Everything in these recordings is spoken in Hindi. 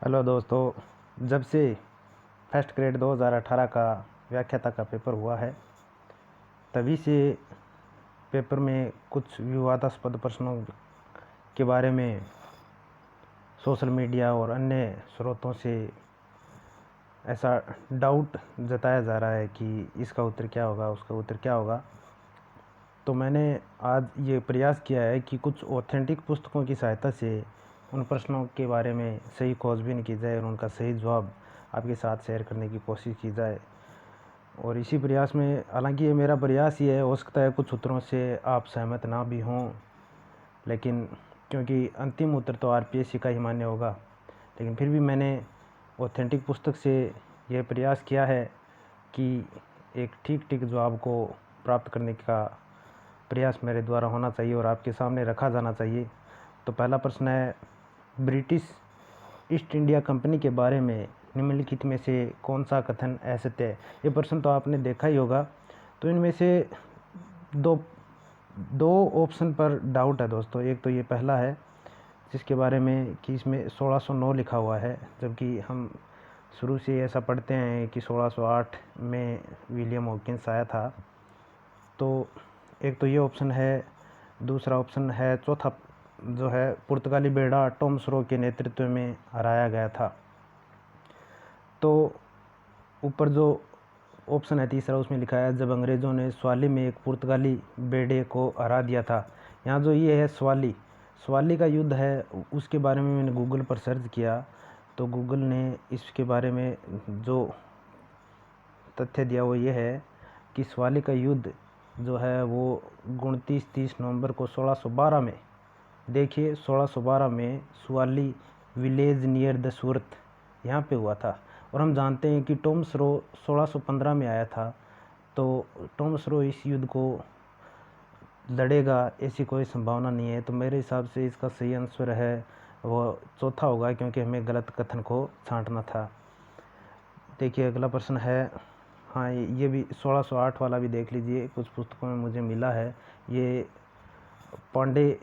हेलो दोस्तों, जब से फर्स्ट ग्रेड 2018 का व्याख्याता का पेपर हुआ है तभी से पेपर में कुछ विवादास्पद प्रश्नों के बारे में सोशल मीडिया और अन्य स्रोतों से ऐसा डाउट जताया जा रहा है कि इसका उत्तर क्या होगा, उसका उत्तर क्या होगा। तो मैंने आज ये प्रयास किया है कि कुछ ऑथेंटिक पुस्तकों की सहायता से उन प्रश्नों के बारे में सही खोजबीन की जाए और उनका सही जवाब आपके साथ शेयर करने की कोशिश की जाए। और इसी प्रयास में, हालांकि ये मेरा प्रयास ही है, हो सकता है कुछ उत्तरों से आप सहमत ना भी हों, लेकिन क्योंकि अंतिम उत्तर तो आरपीएससी का ही मान्य होगा, लेकिन फिर भी मैंने ऑथेंटिक पुस्तक से यह प्रयास किया है कि एक ठीक जवाब को प्राप्त करने का प्रयास मेरे द्वारा होना चाहिए और आपके सामने रखा जाना चाहिए। तो पहला प्रश्न है, ब्रिटिश ईस्ट इंडिया कंपनी के बारे में निम्नलिखित में से कौन सा कथन असत्य है। ये प्रश्न तो आपने देखा ही होगा। तो इनमें से दो दो ऑप्शन पर डाउट है दोस्तों। एक तो ये पहला है जिसके बारे में कि इसमें 1609 लिखा हुआ है, जबकि हम शुरू से ऐसा पढ़ते हैं कि 1608 में विलियम हॉकिंस आया था। तो एक तो ये ऑप्शन है। दूसरा ऑप्शन है, चौथा जो है, पुर्तगाली बेड़ा टॉम स्रो के नेतृत्व में हराया गया था। तो ऊपर जो ऑप्शन है तीसरा, उसमें लिखा है जब अंग्रेज़ों ने स्वाली में एक पुर्तगाली बेड़े को हरा दिया था। यहाँ जो ये है स्वाली का युद्ध है, उसके बारे में मैंने गूगल पर सर्च किया तो गूगल ने इसके बारे में जो तथ्य दिया वो ये है कि स्वाली का युद्ध जो है वो 29-30 नवंबर को 1612 में, देखिए 1612 में स्वाली विलेज नियर द सूरत यहाँ पे हुआ था। और हम जानते हैं कि टॉम स्रो 1615 में आया था। तो टॉम स्रो इस युद्ध को लड़ेगा ऐसी कोई संभावना नहीं है। तो मेरे हिसाब से इसका सही आंसर है वो चौथा होगा, क्योंकि हमें गलत कथन को छांटना था। देखिए अगला प्रश्न है, हाँ ये भी 1608 वाला भी देख लीजिए, कुछ पुस्तकों में मुझे मिला है। ये पांडे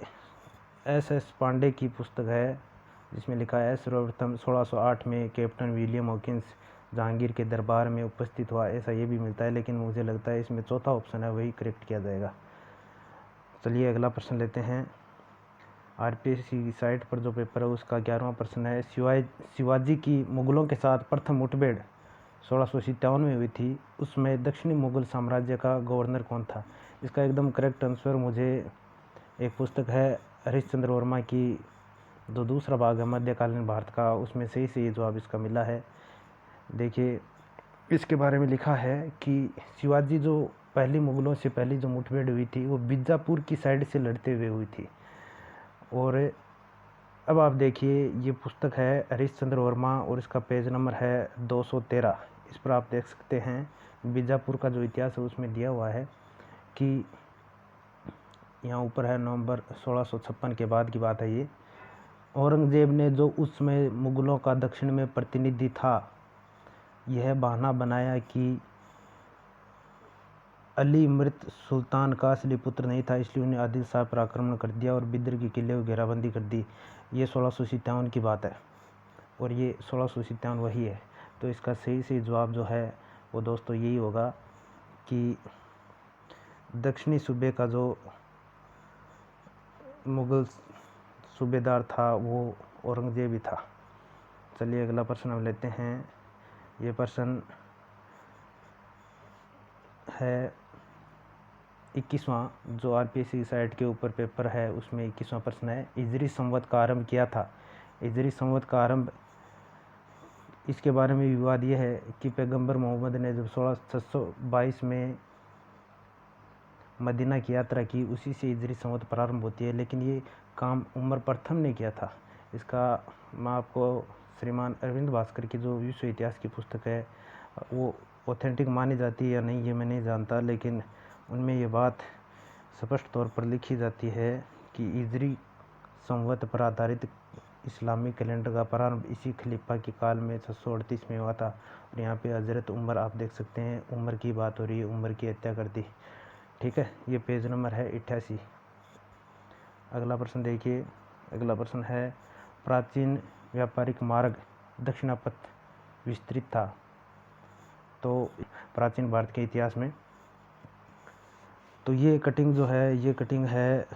एस पांडे की पुस्तक है जिसमें लिखा है सर्वप्रथम 1608 में कैप्टन विलियम हॉकिंस जहांगीर के दरबार में उपस्थित हुआ, ऐसा ये भी मिलता है। लेकिन मुझे लगता है इसमें चौथा ऑप्शन है वही करेक्ट किया जाएगा। चलिए अगला प्रश्न लेते हैं। आरपीएससी की साइट पर जो पेपर है उसका 11वां प्रश्न है, शिवाजी की मुगलों के साथ प्रथम मुठभेड़ 1657 में हुई थी, उसमें दक्षिणी मुगल साम्राज्य का गवर्नर कौन था। इसका एकदम करेक्ट आंसर मुझे एक पुस्तक है हरिश्चंद्र वर्मा की, जो दूसरा भाग है मध्यकालीन भारत का, उसमें सही से ये जवाब इसका मिला है। देखिए इसके बारे में लिखा है कि शिवाजी जो मुगलों से पहली जो मुठभेड़ हुई थी वो बीजापुर की साइड से लड़ते हुए हुई थी। और अब आप देखिए ये पुस्तक है हरिश्चंद्र वर्मा और इसका पेज नंबर है 213। इस पर आप देख सकते हैं बीजापुर का जो इतिहास है उसमें दिया हुआ है कि यहाँ ऊपर है नवंबर 1656 के बाद की बात है ये। औरंगजेब ने जो उस समय मुगलों का दक्षिण में प्रतिनिधि था, यह बहाना बनाया कि अली मृत सुल्तान का असली पुत्र नहीं था, इसलिए उन्हें आदिल शाह पर आक्रमण कर दिया और बिदर के किले को घेराबंदी कर दी। ये 1657 की बात है और ये 1657 वही है। तो इसका सही जवाब जो है वो दोस्तों यही होगा कि दक्षिणी सूबे का जो मुग़ल सूबेदार था वो औरंगजेब ही था। चलिए अगला प्रश्न हम लेते हैं। ये प्रश्न है 21वां, जो आरपीएससी साइट के ऊपर पेपर है उसमें 21वां प्रश्न है, हिजरी संवत का आरंभ किया था। हिजरी संवत का आरंभ, इसके बारे में विवाद ये है कि पैगंबर मोहम्मद ने जब 1622 में मदीना की यात्रा की, उसी से हिजरी संवत प्रारंभ होती है, लेकिन ये काम उमर प्रथम ने किया था। इसका मैं आपको श्रीमान अरविंद भास्कर की जो विश्व इतिहास की पुस्तक है वो ऑथेंटिक मानी जाती है या नहीं ये मैं नहीं जानता, लेकिन उनमें ये बात स्पष्ट तौर पर लिखी जाती है कि हिजरी संवत पर आधारित इस्लामी कैलेंडर का प्रारंभ इसी खलीफा के काल में 638 में हुआ था। और यहाँ पे हज़रत उमर आप देख सकते हैं, उमर की बात हो रही है, उमर की हत्या कर दी। ठीक है, ये पेज नंबर है 88। अगला प्रश्न देखिए। अगला प्रश्न है, प्राचीन व्यापारिक मार्ग दक्षिणापथ विस्तृत था। तो प्राचीन भारत के इतिहास में तो ये कटिंग जो है, ये कटिंग है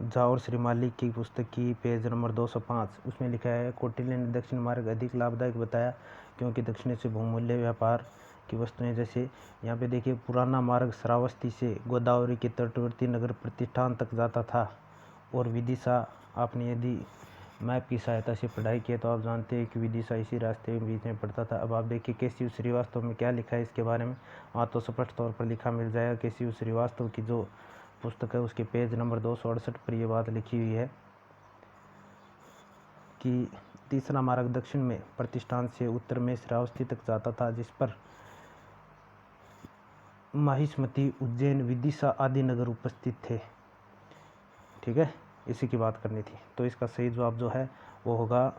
झा और श्रीमाली की पुस्तक की पेज नंबर 205। उसमें लिखा है, कौटिल्य ने दक्षिण मार्ग अधिक लाभदायक बताया क्योंकि दक्षिण से बहुमूल्य व्यापार की वस्तुएं, जैसे यहाँ पे देखिए, पुराना मार्ग श्रावस्ती से गोदावरी के तटवर्ती नगर प्रतिष्ठान तक जाता था। और विदिशा, आपने यदि मैप की सहायता से पढ़ाई की तो आप जानते हैं कि विदिशा इसी रास्ते के बीच में पड़ता था। अब आप देखिए केशव श्रीवास्तव में क्या लिखा है इसके बारे में, वहाँ तो स्पष्ट तौर पर लिखा मिल जाएगा। केशव श्रीवास्तव की जो पुस्तक है उसके पेज नंबर 268 पर यह बात लिखी हुई है कि तीसरा मार्ग दक्षिण में प्रतिष्ठान से उत्तर में श्रावस्ती तक जाता था, जिस पर माहिष्मती, उज्जैन, विदिशा आदि नगर उपस्थित थे। ठीक है, इसी की बात करनी थी। तो इसका सही जवाब जो है वो होगा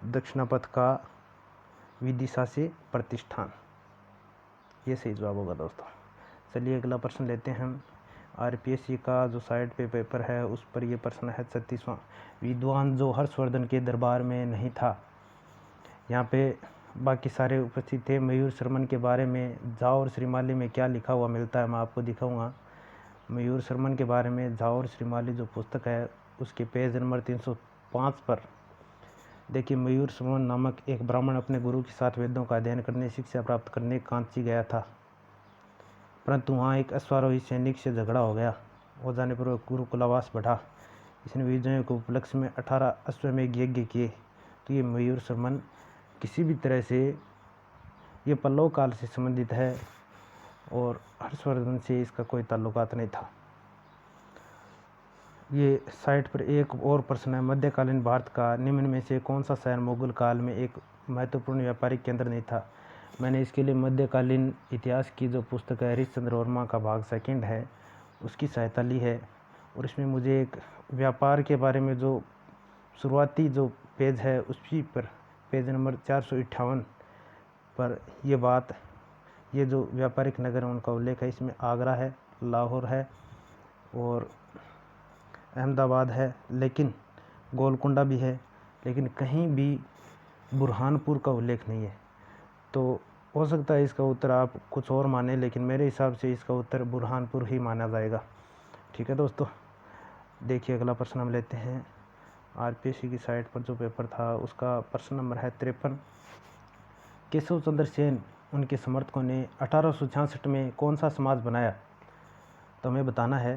दक्षिणापथ का विदिशा से प्रतिष्ठान, ये सही जवाब होगा दोस्तों। चलिए अगला प्रश्न लेते हैं हम। आरपीएससी का जो साइड पे पेपर है उस पर ये प्रश्न है 36वां। विद्वान जो हर्षवर्धन के दरबार में नहीं था, यहाँ पे बाकी सारे उपस्थित थे। मयूर शर्मन के बारे में झा और श्रीमाली में क्या लिखा हुआ मिलता है मैं आपको दिखाऊंगा। मयूर शर्मन के बारे में झा और श्रीमाली जो पुस्तक है उसके पेज नंबर 305 पर देखिए, मयूर शर्मन नामक एक ब्राह्मण अपने गुरु के साथ वेदों का अध्ययन करने, शिक्षा प्राप्त करने कांची गया था, परंतु वहाँ एक अश्वारोही सैनिक से झगड़ा हो गया। हो जाने पर वह गुरुकुलावास बढ़ा। इसने विजयों के उपलक्ष्य में 18 अश्वमेध यज्ञ किए। तो ये मयूर शर्मन किसी भी तरह से ये पल्लव काल से संबंधित है और हर्षवर्धन से इसका कोई ताल्लुकात नहीं था। ये साइट पर एक और प्रश्न है, मध्यकालीन भारत का निम्न में से कौन सा शहर मुगल काल में एक महत्वपूर्ण व्यापारिक केंद्र नहीं था। मैंने इसके लिए मध्यकालीन इतिहास की जो पुस्तक है हरिश्चंद्र वर्मा का भाग 2 है उसकी सहायता ली है। और इसमें मुझे एक व्यापार के बारे में जो शुरुआती जो पेज है उसी पर पेज नंबर 458 पर ये बात, ये जो व्यापारिक नगर है उनका उल्लेख है। इसमें आगरा है, लाहौर है और अहमदाबाद है, लेकिन गोलकुंडा भी है, लेकिन कहीं भी बुरहानपुर का उल्लेख नहीं है। तो हो सकता है इसका उत्तर आप कुछ और माने, लेकिन मेरे हिसाब से इसका उत्तर बुरहानपुर ही माना जाएगा। ठीक है दोस्तों, देखिए अगला प्रश्न हम लेते हैं। आरपीएससी की साइट पर जो पेपर था उसका प्रश्न नंबर है 53। केशव चंद्र सेन उनके समर्थकों ने 1866 में कौन सा समाज बनाया। तो हमें बताना है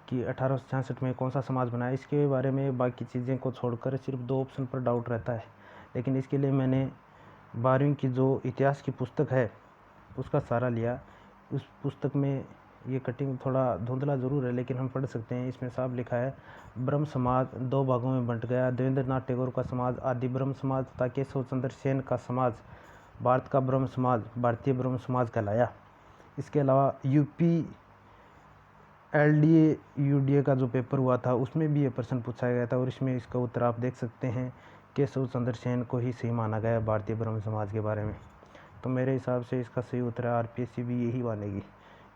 कि 1866 में कौन सा समाज बनाया। इसके बारे में बाकी चीज़ें को छोड़कर सिर्फ 2 ऑप्शन पर डाउट रहता है, लेकिन इसके लिए मैंने 12वीं की जो इतिहास की पुस्तक है उसका सहारा लिया। उस पुस्तक में ये कटिंग थोड़ा धुंधला ज़रूर है लेकिन हम पढ़ सकते हैं। इसमें साफ लिखा है, ब्रह्म समाज 2 भागों में बंट गया। देवेंद्रनाथ टैगोर का समाज आदि ब्रह्म समाज तथा केशव चंद्र सेन का समाज भारत का ब्रह्म समाज भारतीय ब्रह्म समाज कहलाया। इसके अलावा यूपी LDA UDA का जो पेपर हुआ था उसमें भी ये प्रश्न पूछा गया था और इसमें इसका उत्तर आप देख सकते हैं, केशव चंद्र सेन को ही सही माना गया भारतीय ब्रह्म समाज के बारे में। तो मेरे हिसाब से इसका सही उत्तर है आरपीएससी भी यही मानेगी,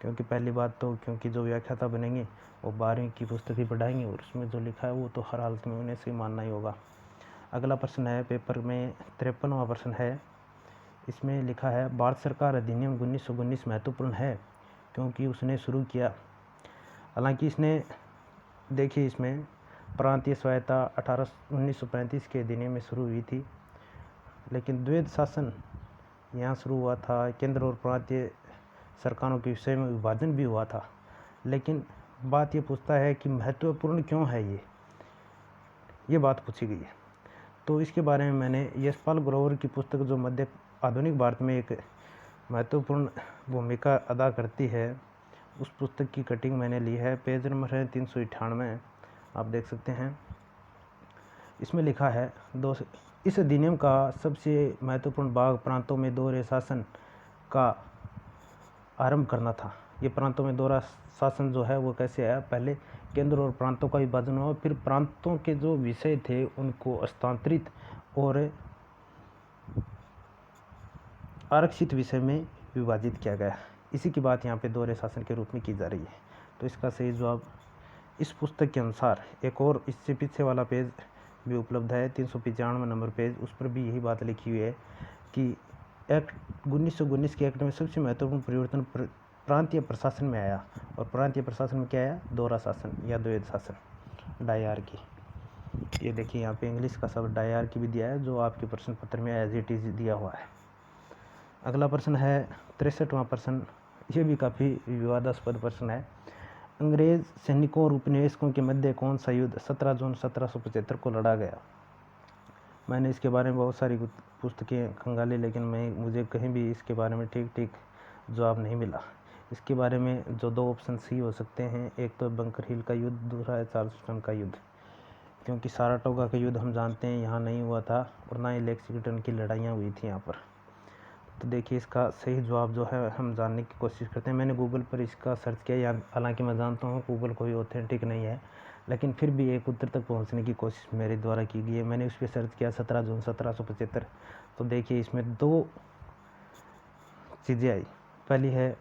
क्योंकि पहली बात तो क्योंकि जो व्याख्याता बनेंगे वो 12वीं की पुस्तक ही पढ़ाएंगे और उसमें जो लिखा है वो तो हर हालत में उन्हें सही मानना ही होगा। अगला प्रश्न है पेपर में 53वां प्रश्न है। इसमें लिखा है, भारत सरकार अधिनियम 1919 महत्वपूर्ण है क्योंकि उसने शुरू किया। हालांकि इसने देखिए इसमें प्रांतीय स्वायत्ता 1935 के अधिनियम में शुरू हुई थी, लेकिन द्वैध शासन यहाँ शुरू हुआ था। केंद्र और प्रांतीय सरकारों के विषय में विभाजन भी हुआ था। लेकिन बात ये पूछता है कि महत्वपूर्ण क्यों है ये बात पूछी गई है। तो इसके बारे में मैंने यशपाल ग्रोवर की पुस्तक जो मध्य आधुनिक भारत में एक महत्वपूर्ण भूमिका अदा करती है उस पुस्तक की कटिंग मैंने ली है। पेज नंबर है 398, आप देख सकते हैं। इसमें लिखा है, इस अधिनियम का सबसे महत्वपूर्ण भाग प्रांतों में दोहरे शासन का आरंभ करना था। ये प्रांतों में दोहरा शासन जो है वो कैसे आया, पहले केंद्र और प्रांतों का विभाजन हुआ, फिर प्रांतों के जो विषय थे उनको हस्तांतरित और आरक्षित विषय में विभाजित किया गया। इसी की बात यहाँ पे दोहरे शासन के रूप में की जा रही है। तो इसका सही जवाब इस पुस्तक के अनुसार, एक और इससे पीछे वाला पेज भी उपलब्ध है, 395 नंबर पेज, उस पर भी यही बात लिखी हुई है कि एक्ट 1919 के एक्ट में सबसे महत्वपूर्ण परिवर्तन प्रांतीय प्रशासन में आया। और प्रांतीय प्रशासन में क्या आया? दोहरा शासन या द्वैध शासन, डायआर्की। ये देखिए यहाँ पे इंग्लिश का शब्द डायआर्की भी दिया है, जो आपके प्रश्न पत्र में एज इट इज दिया हुआ है। अगला प्रश्न है 63वां प्रश्न, ये भी काफ़ी विवादास्पद प्रश्न है। अंग्रेज सैनिकों और उपनिवेशकों के मध्य कौन सा युद्ध 17 जून 1775 को लड़ा गया? मैंने इसके बारे में बहुत सारी पुस्तकें खंगाली, लेकिन मुझे कहीं भी इसके बारे में ठीक जवाब नहीं मिला। इसके बारे में जो दो ऑप्शन सही हो सकते हैं, एक तो बंकर हिल का युद्ध, दूसरा है चार्ल्सटन का युद्ध। क्योंकि साराटोगा का युद्ध हम जानते हैं यहाँ नहीं हुआ था, और ना ही लेक्सिंगटन की लड़ाइयाँ हुई थी यहाँ पर। तो देखिए इसका सही जवाब जो है हम जानने की कोशिश करते हैं। मैंने गूगल पर इसका सर्च किया, हालांकि मैं जानता हूँ गूगल कोई ऑथेंटिक नहीं है, लेकिन फिर भी एक उत्तर तक पहुँचने की कोशिश मेरे द्वारा की गई है। मैंने उस पर सर्च किया 17 जून 1775। तो देखिए इसमें दो चीज़ें आई। पहली है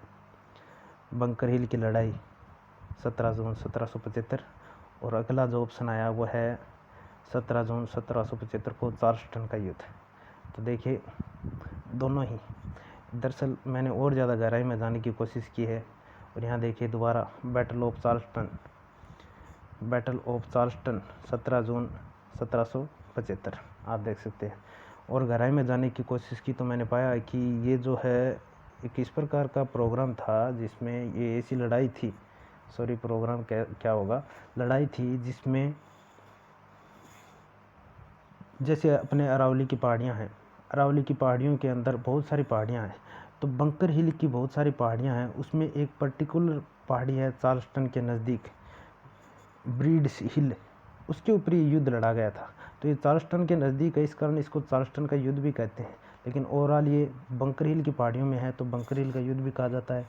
बंकर हिल की लड़ाई 17 जून 1775, और अगला जो ऑप्शन आया वो है 17 जून 1775 को चार्ल्सटन का युद्ध। तो देखिए दोनों ही, दरअसल मैंने और ज़्यादा गहराई में जाने की कोशिश की है। और यहाँ देखिए दोबारा बैटल ऑफ चार्ल्सटन 17 जून 1775 आप देख सकते हैं। और गहराई में जाने की कोशिश की तो मैंने पाया कि ये जो है एक इस प्रकार का प्रोग्राम था जिसमें ये ऐसी लड़ाई थी, प्रोग्राम क्या होगा, लड़ाई थी जिसमें जैसे अपने अरावली की पहाड़ियाँ हैं, अरावली की पहाड़ियों के अंदर बहुत सारी पहाड़ियाँ हैं, तो बंकर हिल की बहुत सारी पहाड़ियाँ हैं, उसमें एक पर्टिकुलर पहाड़ी है चार्ल्सटन के नज़दीक, ब्रीड्स हिल, उसके ऊपर ये युद्ध लड़ा गया था। तो ये चार्ल्सटन के नज़दीक है, इस कारण इसको चार्ल्सटन का युद्ध भी कहते हैं, लेकिन ओवरऑल ये बंकर हिल की पहाड़ियों में है, तो बंकर हिल का युद्ध भी कहा जाता है।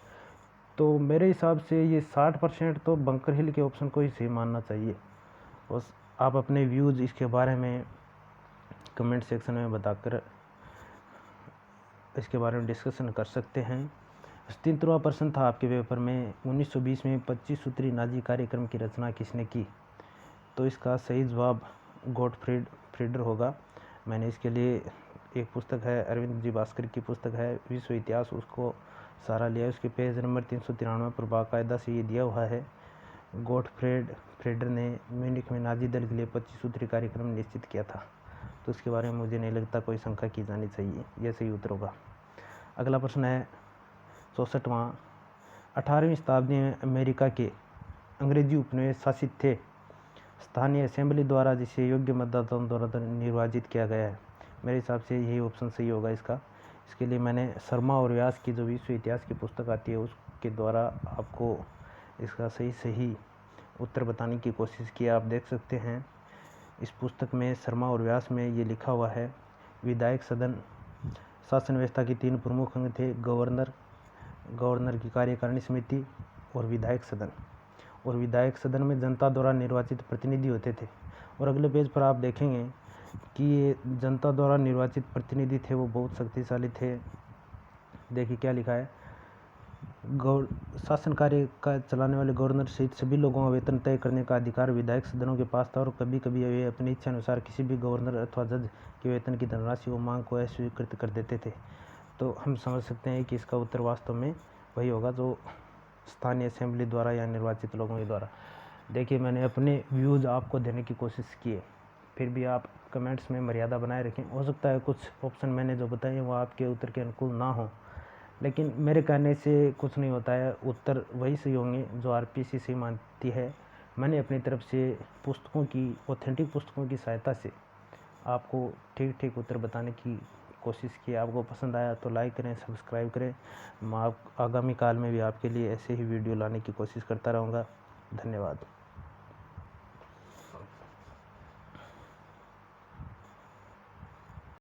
तो मेरे हिसाब से ये 60% तो बंकर हिल के ऑप्शन को ही सही मानना चाहिए। और आप अपने व्यूज़ इसके बारे में कमेंट सेक्शन में बताकर इसके बारे में डिस्कशन कर सकते हैं। 73वां प्रश्न था आपके पेपर में, 1920 में 25 सूत्री नाजी कार्यक्रम की रचना किसने की? तो इसका सही जवाब गॉटफ्रीड फ्रीडर होगा। मैंने इसके लिए एक पुस्तक है, अरविंद जी भास्कर की पुस्तक है विश्व इतिहास, उसको सहारा लिया। उसके पेज नंबर 393 पर बाकायदा से ये दिया हुआ है, गॉटफ्रीड फ्रीडर ने म्यूनिख में नाजी दल के लिए 25 सूत्री कार्यक्रम निश्चित किया था। तो इसके बारे में मुझे नहीं लगता कोई शंका की जानी चाहिए, यह सही उत्तर होगा। अगला प्रश्न है 64वां, 18वीं शताब्दी में अमेरिका के अंग्रेजी उपनिवेश शासित थे स्थानीय असेंबली द्वारा, जिसे योग्य मतदाताओं द्वारा निर्वाचित किया गया है। मेरे हिसाब से यही ऑप्शन सही होगा इसका। इसके लिए मैंने शर्मा और व्यास की जो विश्व इतिहास की पुस्तक आती है उसके द्वारा आपको इसका सही उत्तर बताने की कोशिश की। आप देख सकते हैं इस पुस्तक में शर्मा और व्यास में ये लिखा हुआ है, विधायक सदन शासन व्यवस्था के 3 प्रमुख अंग थे, गवर्नर की कार्यकारिणी समिति और विधायक सदन। और विधायक सदन में जनता द्वारा निर्वाचित प्रतिनिधि होते थे। और अगले पेज पर आप देखेंगे कि ये जनता द्वारा निर्वाचित प्रतिनिधि थे वो बहुत शक्तिशाली थे। देखिए क्या लिखा है, शासन कार्य का चलाने वाले गवर्नर सहित सभी लोगों का वेतन तय करने का अधिकार विधायक सदनों के पास था, और कभी कभी वे अपनी इच्छा अनुसार किसी भी गवर्नर अथवा जज के वेतन की धनराशि व मांग को अस्वीकृत कर देते थे। तो हम समझ सकते हैं कि इसका उत्तर वास्तव में वही होगा जो स्थानीय असेंबली द्वारा या निर्वाचित लोगों के द्वारा। देखिए मैंने अपने व्यूज़ आपको देने की कोशिश की है, फिर भी आप कमेंट्स में मर्यादा बनाए रखें। हो सकता है कुछ ऑप्शन मैंने जो बताए वो आपके उत्तर के अनुकूल ना हो, लेकिन मेरे कहने से कुछ नहीं होता है, उत्तर वही सही होंगे जो आरपीसी सही मानती है। मैंने अपनी तरफ से पुस्तकों की, ऑथेंटिक पुस्तकों की सहायता से आपको ठीक उत्तर बताने की कोशिश की। आपको पसंद आया तो लाइक करें, सब्सक्राइब करें। मैं आगामी काल में भी आपके लिए ऐसे ही वीडियो लाने की कोशिश करता रहूँगा। धन्यवाद।